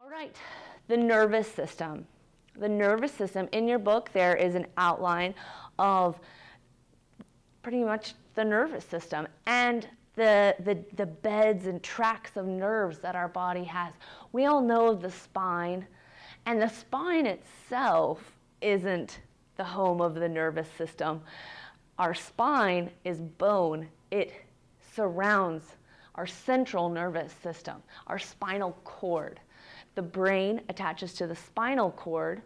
All right, the nervous system. The nervous system, in your book there is an outline of pretty much the nervous system and the beds and tracts of nerves that our body has. We all know the spine, and the spine itself isn't the home of the nervous system. Our spine is bone. It surrounds our central nervous system, our spinal cord. The brain attaches to the spinal cord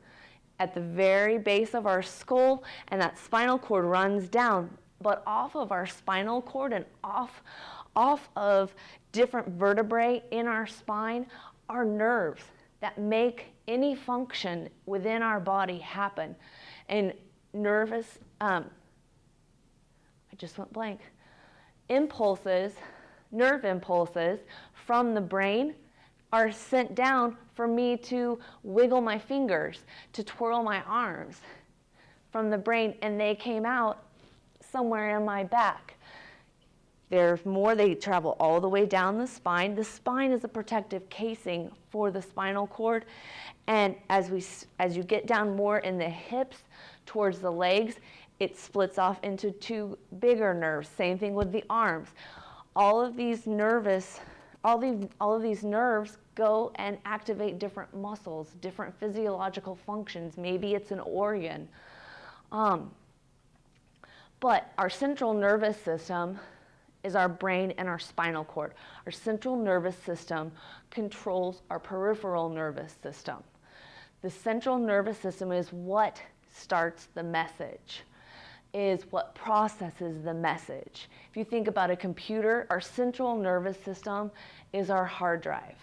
at the very base of our skull, and that spinal cord runs down. But off of our spinal cord and off of different vertebrae in our spine are nerves that make any function within our body happen. And nerve impulses from the brain are sent down for me to wiggle my fingers, to twirl my arms from the brain, and they came out somewhere in my back. There's more, they travel all the way down the spine. The spine is a protective casing for the spinal cord, and as you get down more in the hips towards the legs, it splits off into two bigger nerves. Same thing with the arms. All of these nerves go and activate different muscles, different physiological functions. Maybe it's an organ. But our central nervous system is our brain and our spinal cord. Our central nervous system controls our peripheral nervous system. The central nervous system is what starts the message, is what processes the message. If you think about a computer, our central nervous system is our hard drive.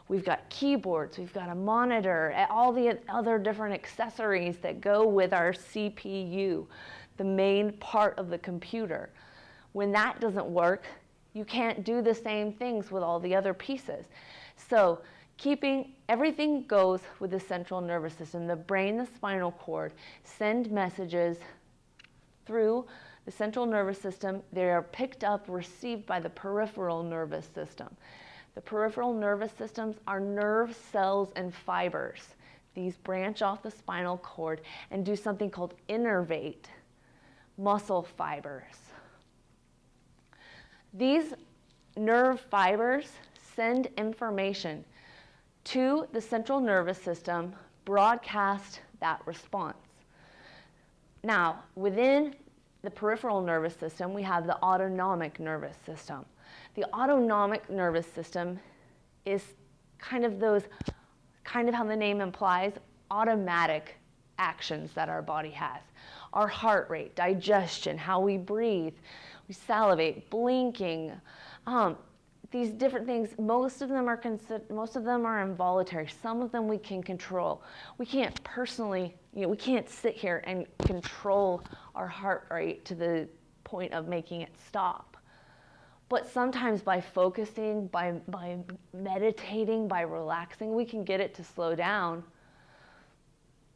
We've got keyboards, we've got a monitor, all the other different accessories that go with our CPU, the main part of the computer. When that doesn't work, you can't do the same things with all the other pieces. So everything goes with the central nervous system. The brain, the spinal cord send messages through the central nervous system. They are picked up, received by the peripheral nervous system. The peripheral nervous systems are nerve cells and fibers. These branch off the spinal cord and do something called innervate muscle fibers. These nerve fibers send information to the central nervous system, broadcast that response. Now, within the peripheral nervous system, we have the autonomic nervous system. The autonomic nervous system is kind of how the name implies, automatic actions that our body has. Our heart rate, digestion, how we breathe, we salivate, blinking, these different things. Most of them are involuntary. Some of them we can control. We can't personally, we can't sit here and control our heart rate to the point of making it stop. But sometimes by focusing, by meditating, by relaxing, we can get it to slow down,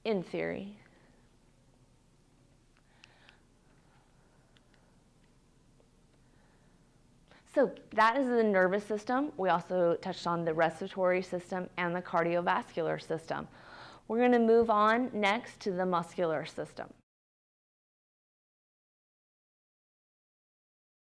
in theory. So that is the nervous system. We also touched on the respiratory system and the cardiovascular system. We're going to move on next to the muscular system.